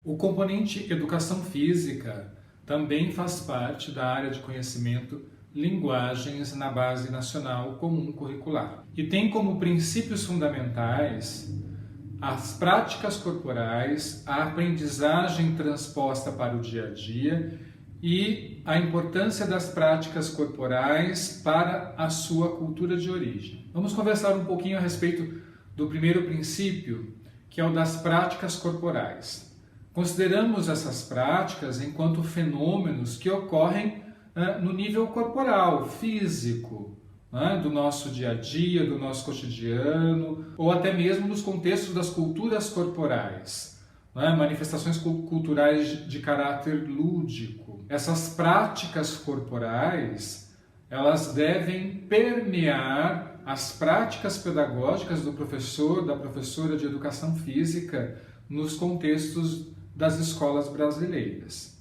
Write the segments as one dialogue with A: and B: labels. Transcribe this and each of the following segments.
A: O componente educação física também faz parte da área de conhecimento linguagens na Base Nacional Comum Curricular e tem como princípios fundamentais as práticas corporais, a aprendizagem transposta para o dia a dia e a importância das práticas corporais para a sua cultura de origem. Vamos conversar um pouquinho a respeito do primeiro princípio, que é o das práticas corporais. Consideramos essas práticas enquanto fenômenos que ocorrem no nível corporal, físico, do nosso dia a dia, do nosso cotidiano, ou até mesmo nos contextos das culturas corporais, manifestações culturais de caráter lúdico. Essas práticas corporais, elas devem permear as práticas pedagógicas do professor, da professora de educação física nos contextos das escolas brasileiras.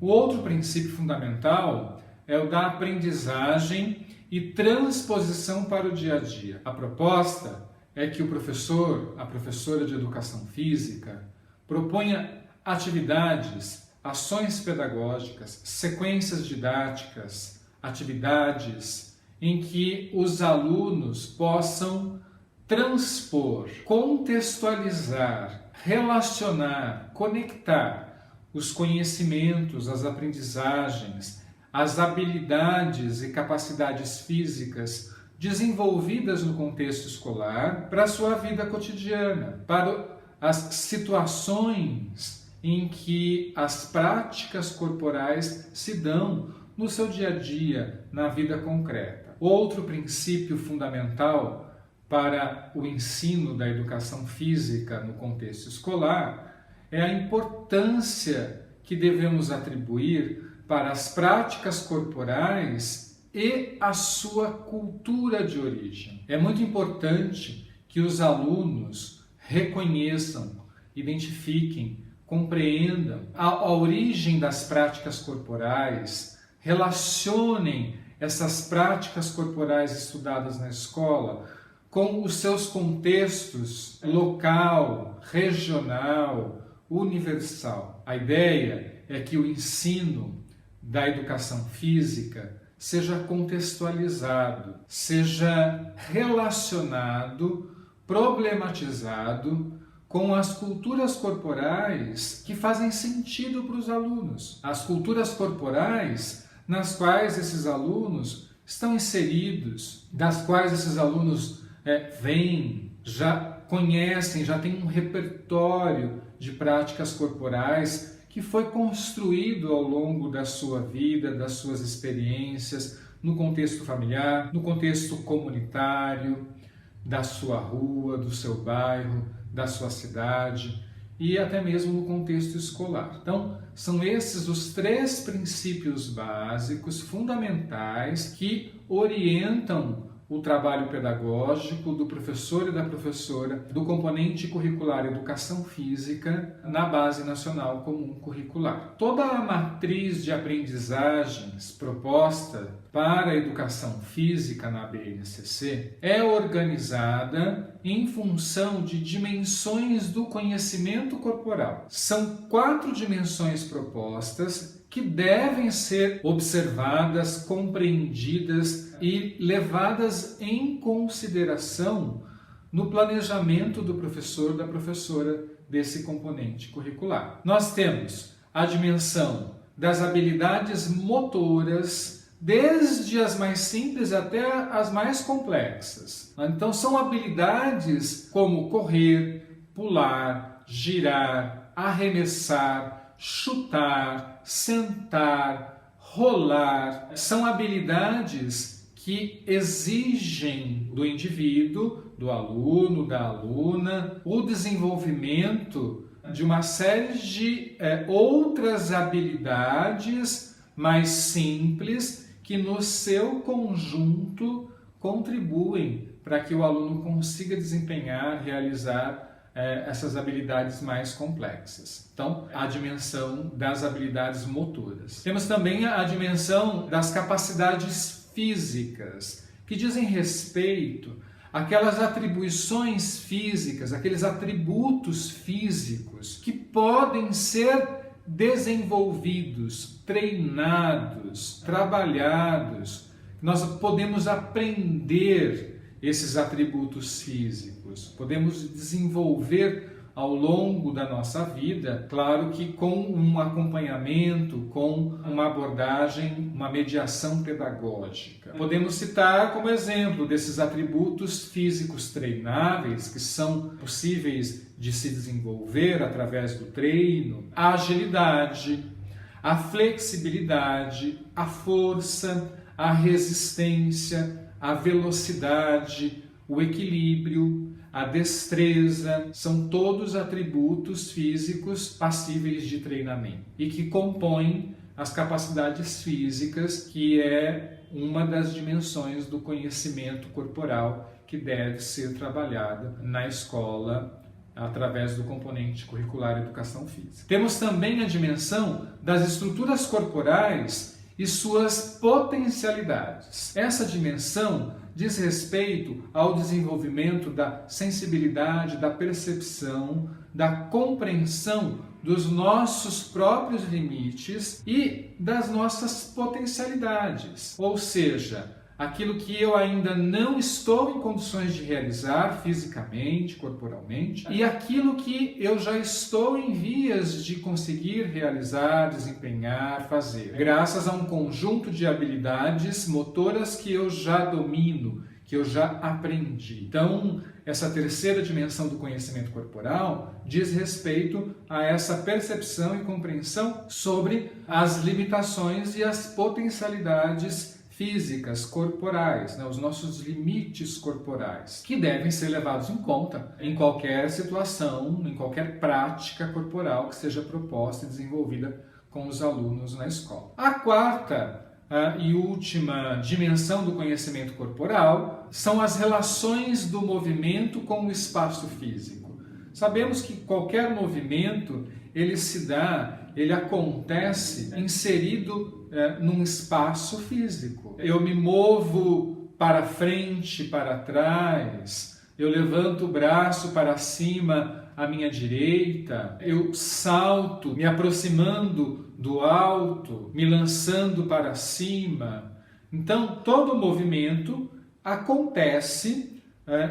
A: O outro princípio fundamental é o da aprendizagem e transposição para o dia a dia. A proposta é que o professor, a professora de educação física, proponha atividades, ações pedagógicas, sequências didáticas, atividades em que os alunos possam transpor, contextualizar, relacionar, conectar os conhecimentos, as aprendizagens, as habilidades e capacidades físicas desenvolvidas no contexto escolar para a sua vida cotidiana, para as situações em que as práticas corporais se dão no seu dia a dia, na vida concreta. Outro princípio fundamental para o ensino da educação física no contexto escolar é a importância que devemos atribuir para as práticas corporais e a sua cultura de origem. É muito importante que os alunos reconheçam, identifiquem, compreendam a origem das práticas corporais, relacionem essas práticas corporais estudadas na escola com os seus contextos local, regional, universal. A ideia é que o ensino da educação física seja contextualizado, seja relacionado, problematizado com as culturas corporais que fazem sentido para os alunos. As culturas corporais nas quais esses alunos estão inseridos, das quais esses alunos vêm, já conhecem, já têm um repertório de práticas corporais que foi construído ao longo da sua vida, das suas experiências, no contexto familiar, no contexto comunitário, da sua rua, do seu bairro, da sua cidade e até mesmo no contexto escolar. Então, são esses os três princípios básicos, fundamentais, que orientam o trabalho pedagógico do professor e da professora do componente curricular Educação Física na Base Nacional Comum Curricular. Toda a matriz de aprendizagens proposta para a Educação Física na BNCC é organizada em função de dimensões do conhecimento corporal. São 4 dimensões propostas que devem ser observadas, compreendidas e levadas em consideração no planejamento do professor, da professora desse componente curricular. Nós temos a dimensão das habilidades motoras, desde as mais simples até as mais complexas. Então são habilidades como correr, pular, girar, arremessar, chutar, sentar, rolar. São habilidades que exigem do indivíduo, do aluno, da aluna, o desenvolvimento de uma série de outras habilidades mais simples que no seu conjunto contribuem para que o aluno consiga desempenhar, realizar essas habilidades mais complexas. Então, a dimensão das habilidades motoras. Temos também a dimensão das capacidades físicas, que dizem respeito aquelas atribuições físicas, aqueles atributos físicos que podem ser desenvolvidos, treinados, trabalhados. Nós podemos aprender esses atributos físicos, podemos desenvolver ao longo da nossa vida, claro que com um acompanhamento, com uma abordagem, uma mediação pedagógica. Podemos citar como exemplo desses atributos físicos treináveis, que são possíveis de se desenvolver através do treino, a agilidade, a flexibilidade, a força, a resistência, a velocidade, o equilíbrio, a destreza, são todos atributos físicos passíveis de treinamento e que compõem as capacidades físicas, que é uma das dimensões do conhecimento corporal que deve ser trabalhada na escola através do componente curricular Educação Física. Temos também a dimensão das estruturas corporais e suas potencialidades. Essa dimensão diz respeito ao desenvolvimento da sensibilidade, da percepção, da compreensão dos nossos próprios limites e das nossas potencialidades. Ou seja, aquilo que eu ainda não estou em condições de realizar fisicamente, corporalmente, e aquilo que eu já estou em vias de conseguir realizar, desempenhar, fazer, graças a um conjunto de habilidades motoras que eu já domino, que eu já aprendi. Então, essa terceira dimensão do conhecimento corporal diz respeito a essa percepção e compreensão sobre as limitações e as potencialidades físicas, corporais, os nossos limites corporais, que devem ser levados em conta em qualquer situação, em qualquer prática corporal que seja proposta e desenvolvida com os alunos na escola. A quarta e última dimensão do conhecimento corporal são as relações do movimento com o espaço físico. Sabemos que qualquer movimento, ele acontece inserido num espaço físico. Eu me movo para frente, para trás, eu levanto o braço para cima à minha direita, eu salto, me aproximando do alto, me lançando para cima. Então, todo movimento acontece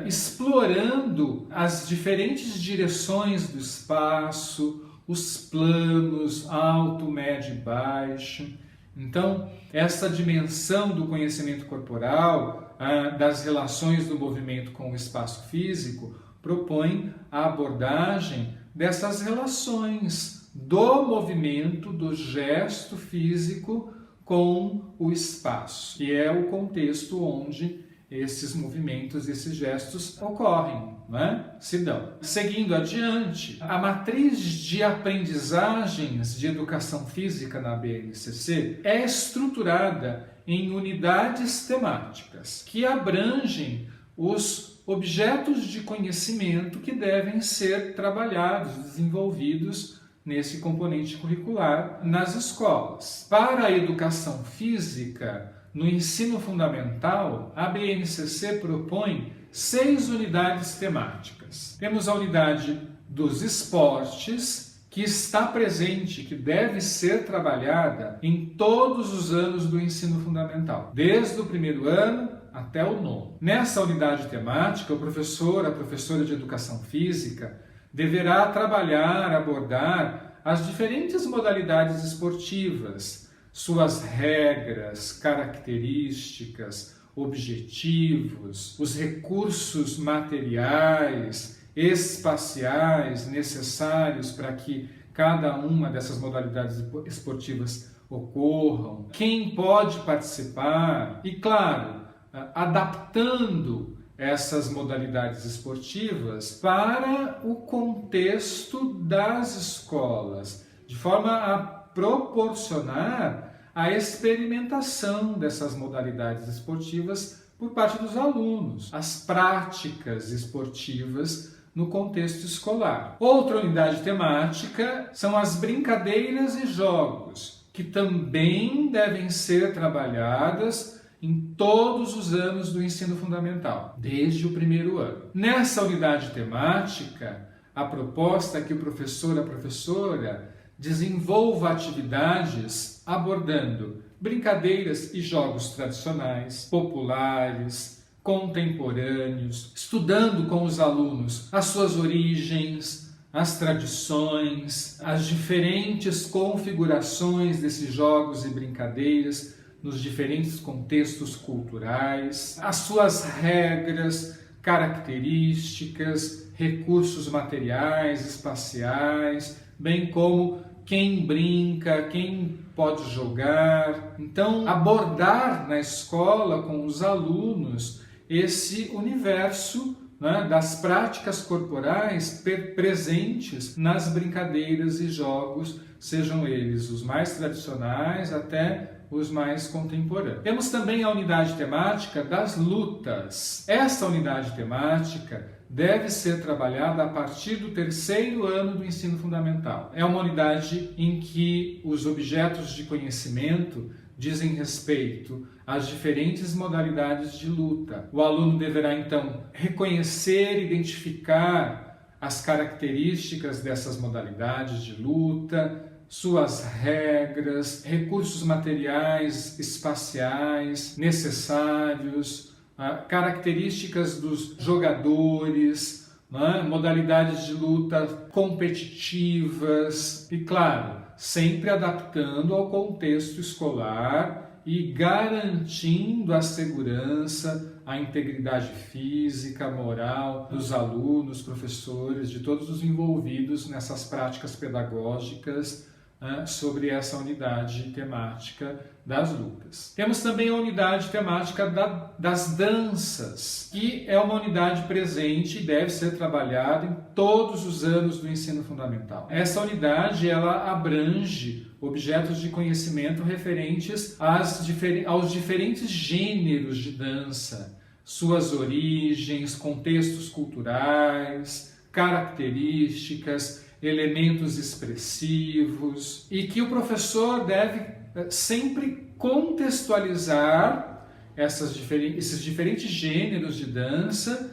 A: explorando as diferentes direções do espaço, os planos, alto, médio e baixo. Então, essa dimensão do conhecimento corporal, das relações do movimento com o espaço físico, propõe a abordagem dessas relações do movimento, do gesto físico com o espaço, que é o contexto onde esses movimentos, esses gestos ocorrem, se dão. Seguindo adiante, a matriz de aprendizagens de educação física na BNCC é estruturada em unidades temáticas que abrangem os objetos de conhecimento que devem ser trabalhados, desenvolvidos nesse componente curricular nas escolas. Para a educação física, no ensino fundamental, a BNCC propõe 6 unidades temáticas. Temos a unidade dos esportes, que está presente, que deve ser trabalhada em todos os anos do ensino fundamental, desde o primeiro ano até o 9º. Nessa unidade temática, a professora de educação física, deverá trabalhar, abordar as diferentes modalidades esportivas, suas regras, características, objetivos, os recursos materiais, espaciais necessários para que cada uma dessas modalidades esportivas ocorram, quem pode participar e, claro, adaptando essas modalidades esportivas para o contexto das escolas, de forma a proporcionar a experimentação dessas modalidades esportivas por parte dos alunos, as práticas esportivas no contexto escolar. Outra unidade temática são as brincadeiras e jogos, que também devem ser trabalhadas em todos os anos do ensino fundamental, desde o primeiro ano. Nessa unidade temática, a proposta é que o professor, a professora, desenvolva atividades abordando brincadeiras e jogos tradicionais, populares, contemporâneos, estudando com os alunos as suas origens, as tradições, as diferentes configurações desses jogos e brincadeiras nos diferentes contextos culturais, as suas regras, características, recursos materiais, espaciais, bem como quem brinca, quem pode jogar. Então, abordar na escola com os alunos esse universo, né, das práticas corporais presentes nas brincadeiras e jogos, sejam eles os mais tradicionais até os mais contemporâneos. Temos também a unidade temática das lutas. Essa unidade temática deve ser trabalhada a partir do terceiro ano do ensino fundamental. É uma unidade em que os objetos de conhecimento dizem respeito às diferentes modalidades de luta. O aluno deverá, então, reconhecer e identificar as características dessas modalidades de luta, suas regras, recursos materiais, espaciais necessários, características dos jogadores, modalidades de luta competitivas e, claro, sempre adaptando ao contexto escolar e garantindo a segurança, a integridade física, moral dos alunos, professores, de todos os envolvidos nessas práticas pedagógicas sobre essa unidade temática das lutas. Temos também a unidade temática das danças, que é uma unidade presente e deve ser trabalhada em todos os anos do ensino fundamental. Essa unidade ela abrange objetos de conhecimento referentes aos diferentes gêneros de dança, suas origens, contextos culturais, características, elementos expressivos, e que o professor deve sempre contextualizar esses diferentes gêneros de dança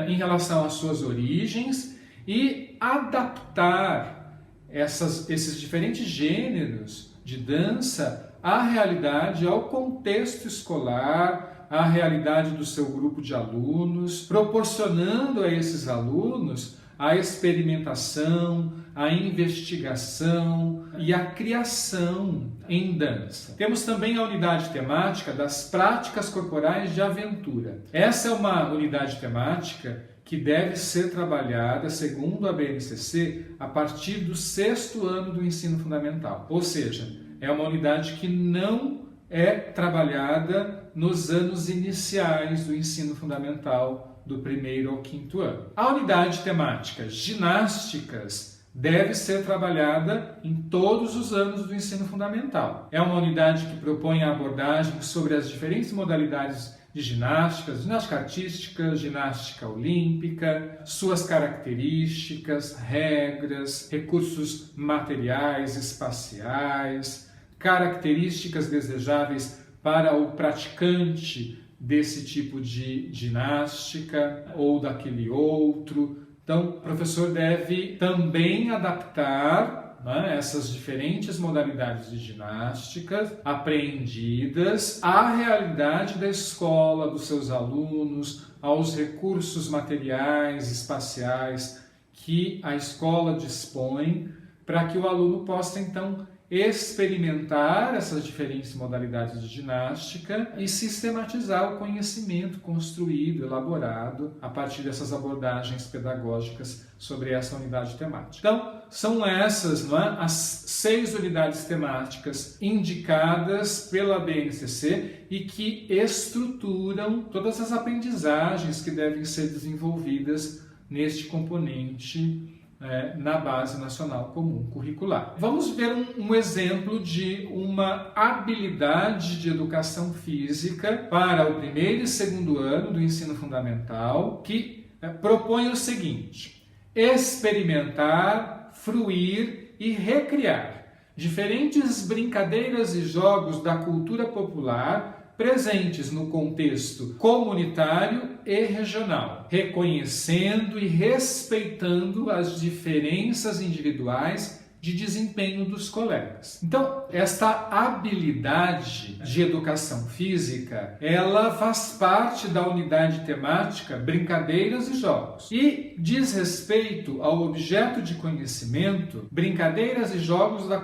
A: em relação às suas origens e adaptar esses diferentes gêneros de dança à realidade, ao contexto escolar, à realidade do seu grupo de alunos, proporcionando a esses alunos a experimentação, a investigação e a criação em dança. Temos também a unidade temática das práticas corporais de aventura. Essa é uma unidade temática que deve ser trabalhada, segundo a BNCC, a partir do sexto ano do ensino fundamental. Ou seja, é uma unidade que não é trabalhada nos anos iniciais do ensino fundamental, do primeiro ao quinto ano. A unidade temática ginásticas deve ser trabalhada em todos os anos do ensino fundamental. É uma unidade que propõe a abordagem sobre as diferentes modalidades de ginástica, ginástica artística, ginástica olímpica, suas características, regras, recursos materiais, espaciais, características desejáveis para o praticante desse tipo de ginástica ou daquele outro. Então, o professor deve também adaptar essas diferentes modalidades de ginástica apreendidas à realidade da escola, dos seus alunos, aos recursos materiais, espaciais que a escola dispõe, para que o aluno possa, então, experimentar essas diferentes modalidades de ginástica e sistematizar o conhecimento construído, elaborado a partir dessas abordagens pedagógicas sobre essa unidade temática. Então, são essas as 6 unidades temáticas indicadas pela BNCC e que estruturam todas as aprendizagens que devem ser desenvolvidas neste componente na Base Nacional Comum Curricular. Vamos ver um exemplo de uma habilidade de educação física para o primeiro e segundo ano do ensino fundamental, que propõe o seguinte: experimentar, fruir e recriar diferentes brincadeiras e jogos da cultura popular presentes no contexto comunitário e regional, reconhecendo e respeitando as diferenças individuais de desempenho dos colegas. Então, esta habilidade de educação física, ela faz parte da unidade temática Brincadeiras e Jogos e diz respeito ao objeto de conhecimento Brincadeiras e Jogos da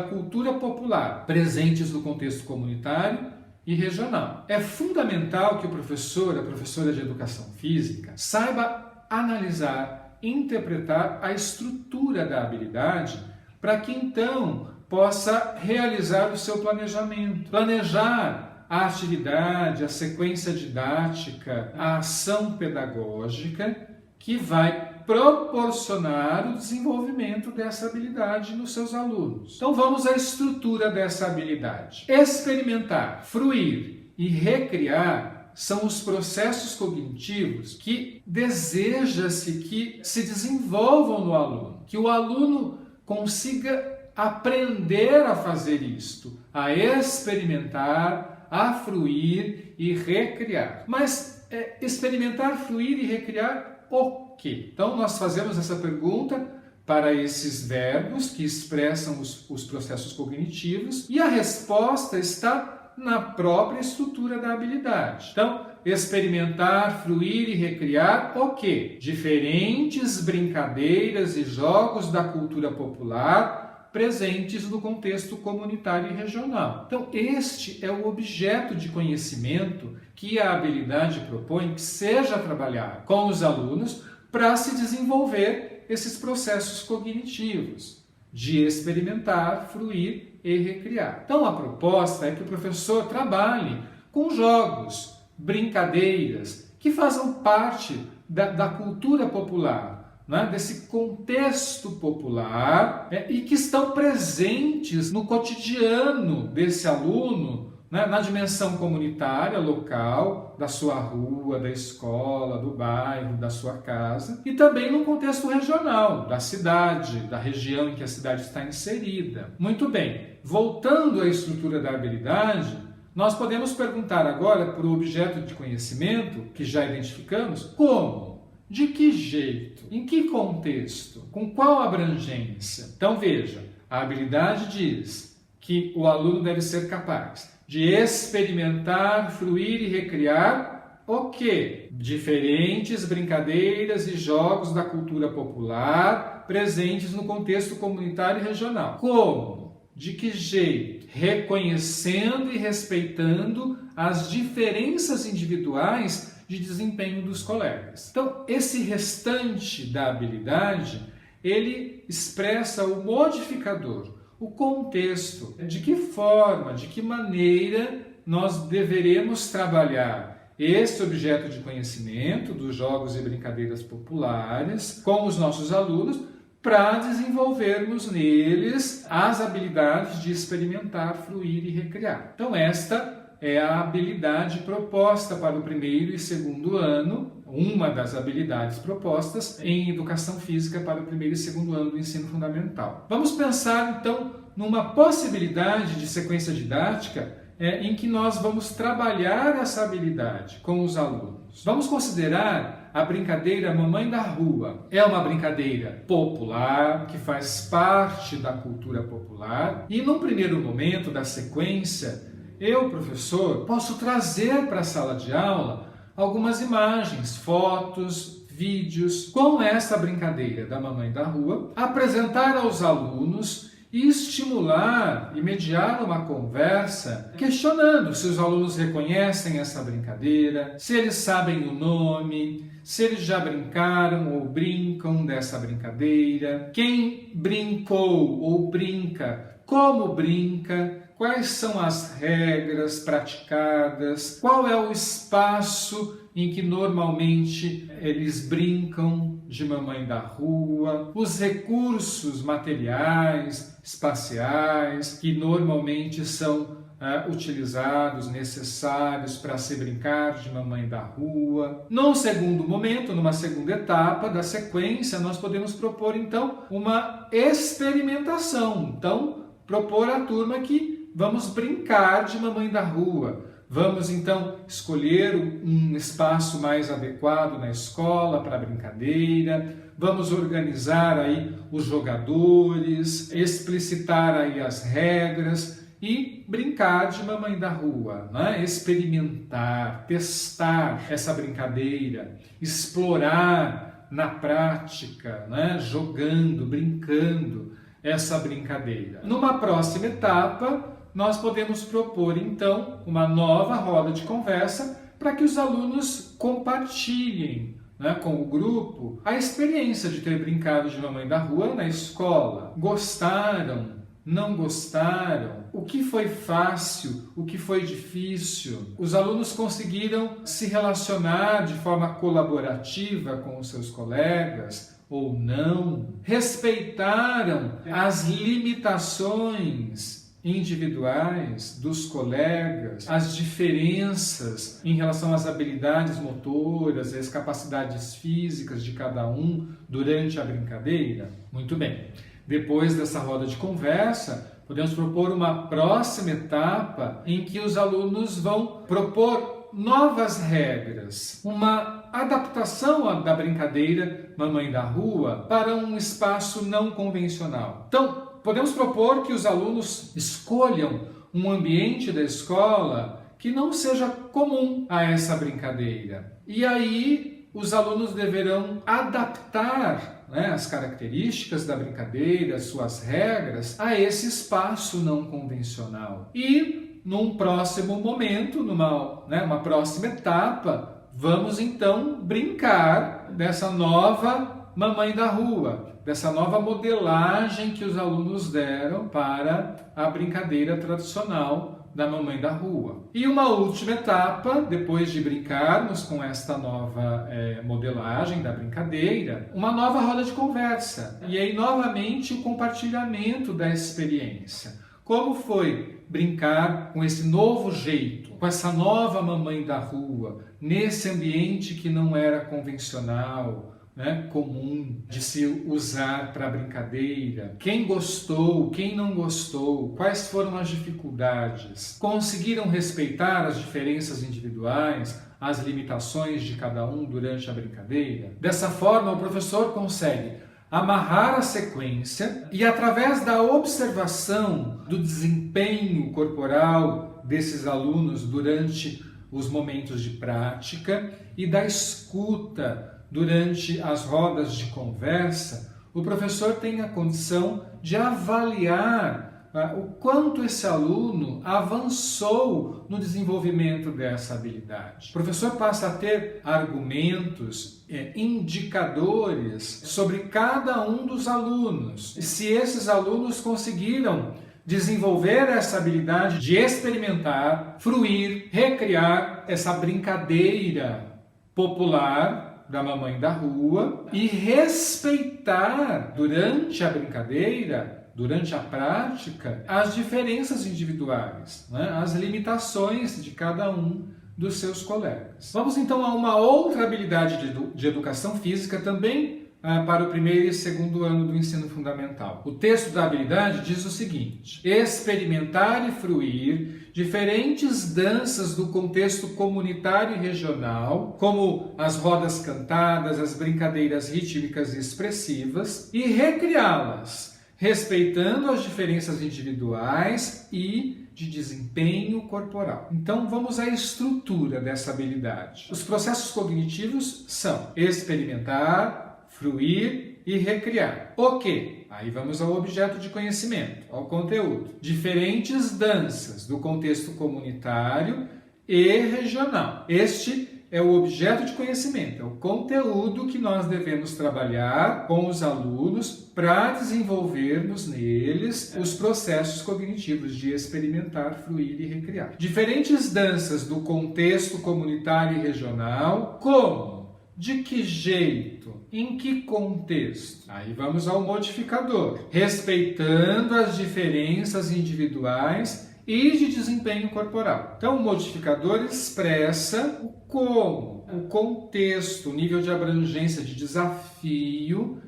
A: cultura popular, presentes no contexto comunitário e regional. É fundamental que o professor, a professora de educação física, saiba analisar, interpretar a estrutura da habilidade para que então possa realizar o seu planejamento. Planejar a atividade, a sequência didática, a ação pedagógica que vai proporcionar o desenvolvimento dessa habilidade nos seus alunos. Então vamos à estrutura dessa habilidade. Experimentar, fruir e recriar são os processos cognitivos que deseja-se que se desenvolvam no aluno, que o aluno consiga aprender a fazer isto, a experimentar, a fruir e recriar. Mas experimentar, fruir e recriar o quê? Então nós fazemos essa pergunta para esses verbos que expressam os processos cognitivos e a resposta está na própria estrutura da habilidade. Então, experimentar, fruir e recriar o quê? Diferentes brincadeiras e jogos da cultura popular presentes no contexto comunitário e regional. Então, este é o objeto de conhecimento que a habilidade propõe que seja trabalhado com os alunos para se desenvolver esses processos cognitivos de experimentar, fruir e recriar. Então, a proposta é que o professor trabalhe com jogos, brincadeiras, que façam parte da cultura popular, né? Desse contexto popular, e que estão presentes no cotidiano desse aluno, né? Na dimensão comunitária, local, da sua rua, da escola, do bairro, da sua casa, e também no contexto regional, da cidade, da região em que a cidade está inserida. Muito bem, voltando à estrutura da habilidade, nós podemos perguntar agora para o objeto de conhecimento, que já identificamos, como? De que jeito? Em que contexto? Com qual abrangência? Então veja, a habilidade diz que o aluno deve ser capaz de experimentar, fruir e recriar o quê? Diferentes brincadeiras e jogos da cultura popular presentes no contexto comunitário e regional. Como? De que jeito? Reconhecendo e respeitando as diferenças individuais de desempenho dos colegas. Então, esse restante da habilidade, ele expressa o modificador, o contexto, de que forma, de que maneira nós deveremos trabalhar esse objeto de conhecimento dos jogos e brincadeiras populares com os nossos alunos para desenvolvermos neles as habilidades de experimentar, fruir e recriar. Então esta é a habilidade proposta para o primeiro e segundo ano, uma das habilidades propostas em educação física para o primeiro e segundo ano do ensino fundamental. Vamos pensar então numa possibilidade de sequência didática em que nós vamos trabalhar essa habilidade com os alunos. Vamos considerar a brincadeira Mamãe da Rua. É uma brincadeira popular, que faz parte da cultura popular, e num primeiro momento da sequência, eu, professor, posso trazer para a sala de aula algumas imagens, fotos, vídeos com essa brincadeira da Mamãe da Rua, apresentar aos alunos e estimular e mediar uma conversa questionando se os alunos reconhecem essa brincadeira, se eles sabem o nome, se eles já brincaram ou brincam dessa brincadeira, quem brincou ou brinca, como brinca, quais são as regras praticadas, qual é o espaço em que normalmente eles brincam de Mamãe da Rua, os recursos materiais, espaciais, que normalmente são utilizados, necessários para se brincar de Mamãe da Rua. Num segundo momento, numa segunda etapa da sequência, nós podemos propor então uma experimentação. Então, propor à turma que vamos brincar de Mamãe da Rua, Vamos então escolher um espaço mais adequado na escola para a brincadeira. Vamos organizar aí os jogadores, explicitar aí as regras e brincar de mamãe da rua, né? Experimentar, testar essa brincadeira, explorar na prática, né? Jogando, brincando essa brincadeira. Numa próxima etapa, nós podemos propor então uma nova roda de conversa para que os alunos compartilhem, né, com o grupo a experiência de ter brincado de mamãe da rua na escola. Gostaram? Não gostaram? O que foi fácil? O que foi difícil? Os alunos conseguiram se relacionar de forma colaborativa com os seus colegas ou não? Respeitaram as limitações individuais dos colegas, as diferenças em relação às habilidades motoras, às capacidades físicas de cada um durante a brincadeira? Muito bem. Depois dessa roda de conversa, podemos propor uma próxima etapa em que os alunos vão propor novas regras, uma adaptação da brincadeira Mamãe da Rua para um espaço não convencional. Então, podemos propor que os alunos escolham um ambiente da escola que não seja comum a essa brincadeira. E aí, os alunos deverão adaptar, né, as características da brincadeira, suas regras, a esse espaço não convencional. E, num próximo momento, uma próxima etapa, vamos então brincar dessa nova Mamãe da Rua, dessa nova modelagem que os alunos deram para a brincadeira tradicional da Mamãe da Rua. E uma última etapa, depois de brincarmos com esta nova modelagem da brincadeira, uma nova roda de conversa. E aí, novamente, o compartilhamento da experiência. Como foi brincar com esse novo jeito, com essa nova Mamãe da Rua, nesse ambiente que não era convencional, né, comum de se usar para brincadeira? Quem gostou, quem não gostou, quais foram as dificuldades? Conseguiram respeitar as diferenças individuais, as limitações de cada um durante a brincadeira? Dessa forma, o professor consegue amarrar a sequência e, através da observação do desempenho corporal desses alunos durante os momentos de prática e da escuta durante as rodas de conversa, o professor tem a condição de avaliar o quanto esse aluno avançou no desenvolvimento dessa habilidade. O professor passa a ter argumentos, indicadores sobre cada um dos alunos. E se esses alunos conseguiram desenvolver essa habilidade de experimentar, fruir, recriar essa brincadeira popular da Mamãe da Rua e respeitar durante a brincadeira, durante a prática, as diferenças individuais, né? As limitações de cada um dos seus colegas. Vamos então a uma outra habilidade de educação física também para o primeiro e segundo ano do ensino fundamental. O texto da habilidade diz o seguinte: experimentar e fruir diferentes danças do contexto comunitário e regional, como as rodas cantadas, as brincadeiras rítmicas e expressivas, e recriá-las, respeitando as diferenças individuais e de desempenho corporal. Então vamos à estrutura dessa habilidade. Os processos cognitivos são experimentar, fruir e recriar. O quê? Aí vamos ao objeto de conhecimento, ao conteúdo. Diferentes danças do contexto comunitário e regional. Este é o objeto de conhecimento, é o conteúdo que nós devemos trabalhar com os alunos para desenvolvermos neles os processos cognitivos de experimentar, fruir e recriar. Diferentes danças do contexto comunitário e regional, como? De que jeito? Em que contexto? Aí vamos ao modificador. Respeitando as diferenças individuais e de desempenho corporal. Então, o modificador expressa o como, o contexto, o nível de abrangência de desafio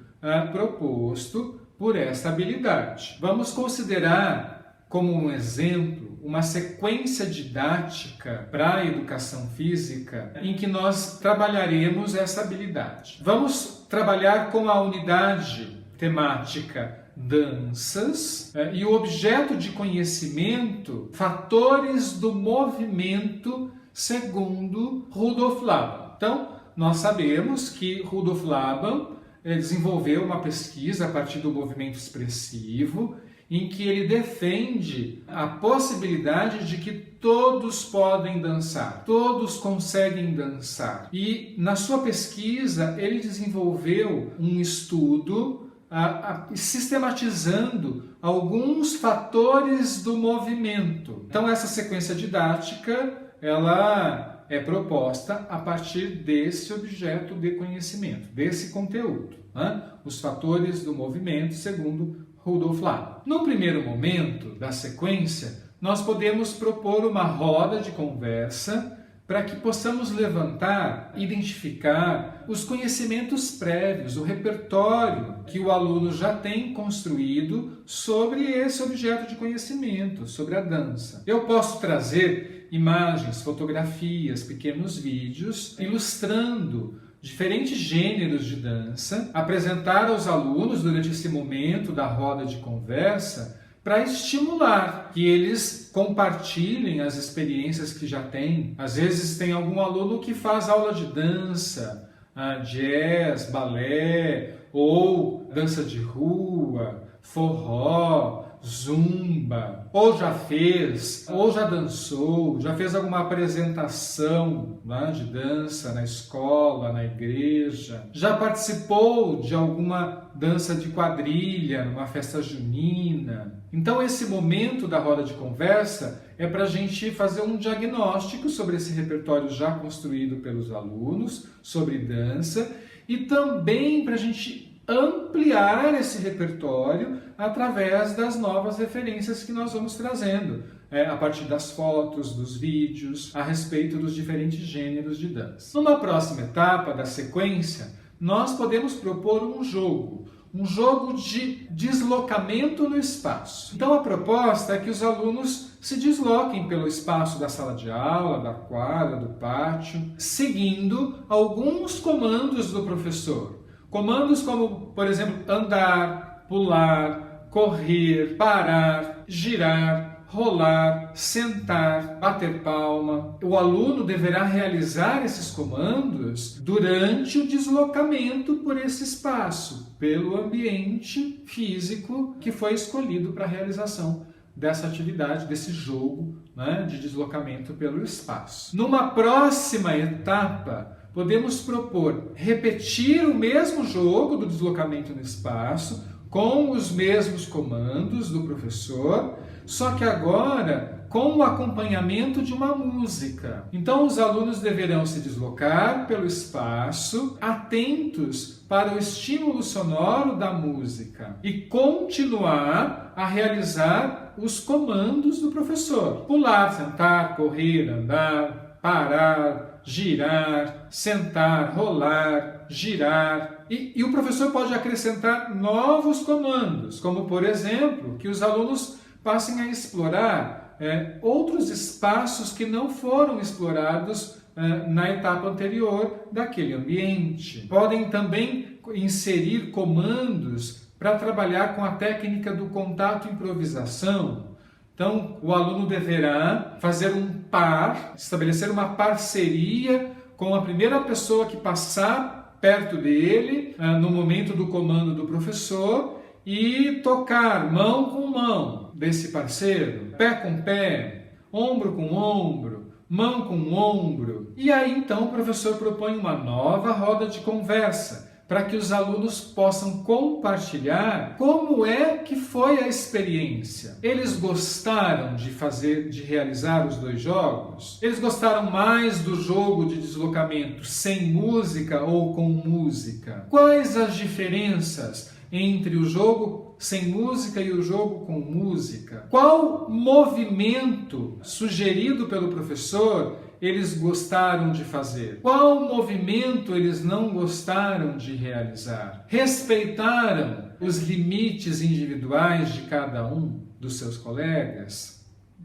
A: proposto por esta habilidade. Vamos considerar como um exemplo uma sequência didática para a educação física em que nós trabalharemos essa habilidade. Vamos trabalhar com a unidade temática danças e o objeto de conhecimento fatores do movimento segundo Rudolf Laban. Então, nós sabemos que Rudolf Laban desenvolveu uma pesquisa a partir do movimento expressivo em que ele defende a possibilidade de que todos podem dançar, todos conseguem dançar. E na sua pesquisa ele desenvolveu um estudo sistematizando alguns fatores do movimento. Então essa sequência didática ela é proposta a partir desse objeto de conhecimento, desse conteúdo, né? Os fatores do movimento segundo Rudolf Laban. No primeiro momento da sequência, nós podemos propor uma roda de conversa para que possamos levantar, identificar os conhecimentos prévios, o repertório que o aluno já tem construído sobre esse objeto de conhecimento, sobre a dança. Eu posso trazer imagens, fotografias, pequenos vídeos, ilustrando diferentes gêneros de dança, apresentar aos alunos durante esse momento da roda de conversa para estimular que eles compartilhem as experiências que já têm. Às vezes tem algum aluno que faz aula de dança, jazz, balé, ou dança de rua, forró, zumba, ou já fez, ou já dançou, já fez alguma apresentação de dança na escola, na igreja, já participou de alguma dança de quadrilha, numa festa junina. Então esse momento da roda de conversa é para a gente fazer um diagnóstico sobre esse repertório já construído pelos alunos, sobre dança, e também para a gente ampliar esse repertório através das novas referências que nós vamos trazendo, a partir das fotos, dos vídeos, a respeito dos diferentes gêneros de dança. Numa próxima etapa da sequência, nós podemos propor um jogo de deslocamento no espaço. Então a proposta é que os alunos se desloquem pelo espaço da sala de aula, da quadra, do pátio, seguindo alguns comandos do professor. Comandos como, por exemplo, andar, pular, correr, parar, girar, rolar, sentar, bater palma. O aluno deverá realizar esses comandos durante o deslocamento por esse espaço, pelo ambiente físico que foi escolhido para a realização dessa atividade, desse jogo, de deslocamento pelo espaço. Numa próxima etapa, podemos propor repetir o mesmo jogo do deslocamento no espaço, com os mesmos comandos do professor, só que agora com o acompanhamento de uma música. Então os alunos deverão se deslocar pelo espaço, atentos para o estímulo sonoro da música e continuar a realizar os comandos do professor. Pular, sentar, correr, andar, parar, girar, sentar, rolar, girar. E o professor pode acrescentar novos comandos, como, por exemplo, que os alunos passem a explorar outros espaços que não foram explorados na etapa anterior daquele ambiente. Podem também inserir comandos para trabalhar com a técnica do contato e improvisação. Então, o aluno deverá fazer um par, estabelecer uma parceria com a primeira pessoa que passar perto dele no momento do comando do professor e tocar mão com mão desse parceiro, pé com pé, ombro com ombro, mão com ombro. E aí, então, o professor propõe uma nova roda de conversa, para que os alunos possam compartilhar como é que foi a experiência. Eles gostaram de realizar os dois jogos? Eles gostaram mais do jogo de deslocamento sem música ou com música? Quais as diferenças entre o jogo sem música e o jogo com música? Qual movimento sugerido pelo professor eles gostaram de fazer? Qual movimento eles não gostaram de realizar? Respeitaram os limites individuais de cada um dos seus colegas,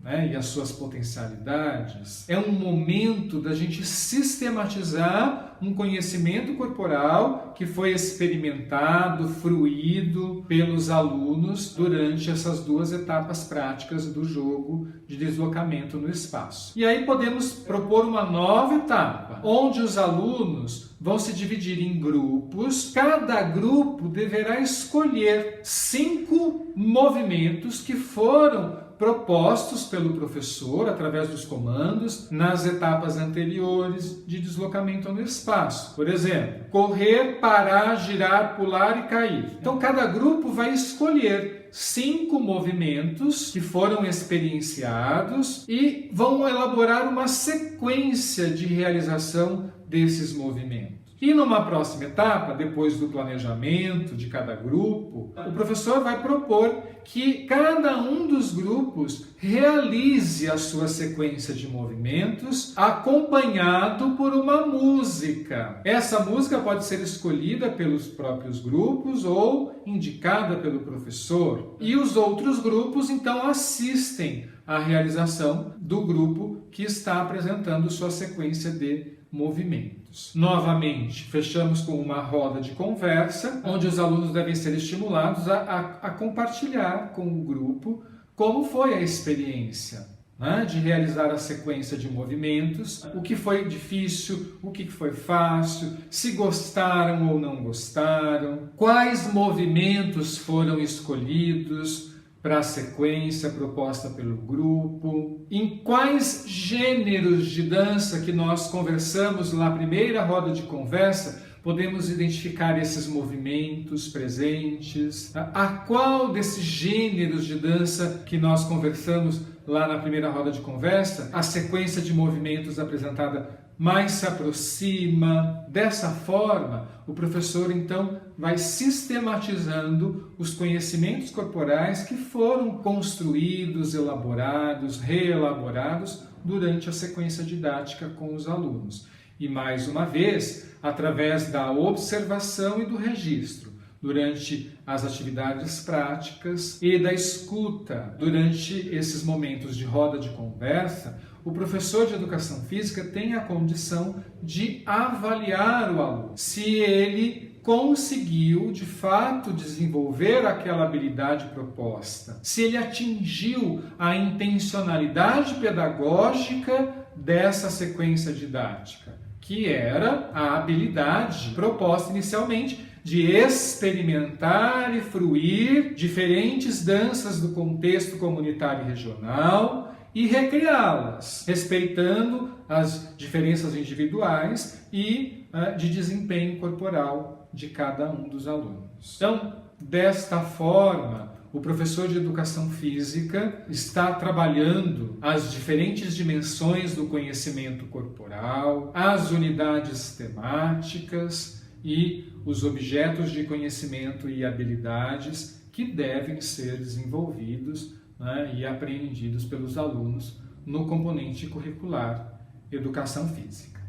A: né, e as suas potencialidades? É um momento da gente sistematizar um conhecimento corporal que foi experimentado, fruído pelos alunos durante essas duas etapas práticas do jogo de deslocamento no espaço. E aí podemos propor uma nova etapa, onde os alunos vão se dividir em grupos. Cada grupo deverá escolher 5 movimentos que foram propostos pelo professor através dos comandos nas etapas anteriores de deslocamento no espaço. Por exemplo, correr, parar, girar, pular e cair. Então, cada grupo vai escolher 5 movimentos que foram experienciados e vão elaborar uma sequência de realização desses movimentos. E numa próxima etapa, depois do planejamento de cada grupo, o professor vai propor que cada um dos grupos realize a sua sequência de movimentos acompanhado por uma música. Essa música pode ser escolhida pelos próprios grupos ou indicada pelo professor. E os outros grupos, então, assistem à realização do grupo que está apresentando sua sequência de movimentos. Novamente, fechamos com uma roda de conversa, onde os alunos devem ser estimulados a compartilhar com o grupo como foi a experiência, né, de realizar a sequência de movimentos, o que foi difícil, o que foi fácil, se gostaram ou não gostaram, quais movimentos foram escolhidos para a sequência proposta pelo grupo, em quais gêneros de dança que nós conversamos na primeira roda de conversa podemos identificar esses movimentos presentes, a qual desses gêneros de dança que nós conversamos lá na primeira roda de conversa, a sequência de movimentos apresentada mais se aproxima. Dessa forma, o professor então vai sistematizando os conhecimentos corporais que foram construídos, elaborados, reelaborados durante a sequência didática com os alunos. E mais uma vez, através da observação e do registro, durante as atividades práticas e da escuta, durante esses momentos de roda de conversa, o professor de educação física tem a condição de avaliar o aluno, se ele conseguiu de fato desenvolver aquela habilidade proposta, se ele atingiu a intencionalidade pedagógica dessa sequência didática, que era a habilidade proposta inicialmente de experimentar e fruir diferentes danças do contexto comunitário e regional e recriá-las, respeitando as diferenças individuais e de desempenho corporal de cada um dos alunos. Então, desta forma, o professor de educação física está trabalhando as diferentes dimensões do conhecimento corporal, as unidades temáticas e os objetos de conhecimento e habilidades que devem ser desenvolvidos, né, e apreendidos pelos alunos no componente curricular Educação Física.